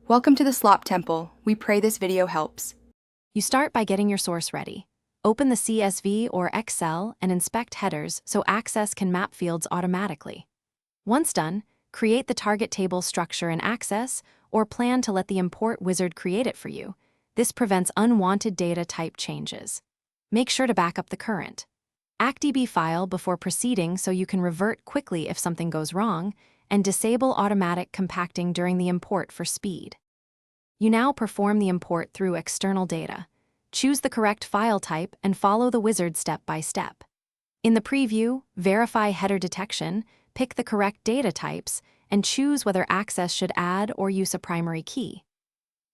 Welcome to the Slop Temple. We pray this video helps. You start by getting your source ready. Open the CSV or Excel and inspect headers so Access can map fields automatically. Once done, create the target table structure in Access or plan to let the import wizard create it for you. This prevents unwanted data type changes. Make sure to back up the current ActDB file before proceeding so you can revert quickly if something goes wrong, and disable automatic compacting during the import for speed. You now perform the import through external data. Choose the correct file type and follow the wizard step by step. In the preview, verify header detection, pick the correct data types, and choose whether Access should add or use a primary key.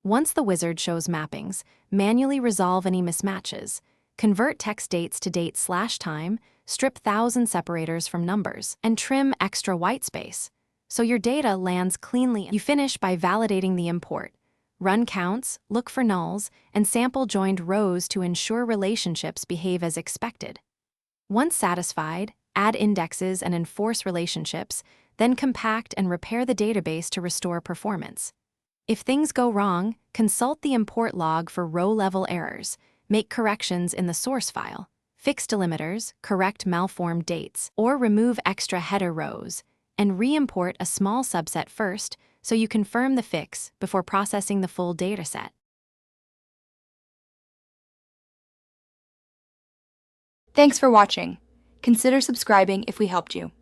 Once the wizard shows mappings, manually resolve any mismatches. Convert text dates to date/time, strip 1000 separators from numbers, and trim extra whitespace, so your data lands cleanly. You finish by validating the import. Run counts, look for nulls, and sample joined rows to ensure relationships behave as expected. Once satisfied, add indexes and enforce relationships, then compact and repair the database to restore performance. If things go wrong, consult the import log for row-level errors, make corrections in the source file, fix delimiters, correct malformed dates, or remove extra header rows, and re-import a small subset first so you confirm the fix before processing the full dataset. Thanks for watching. Consider subscribing if we helped you.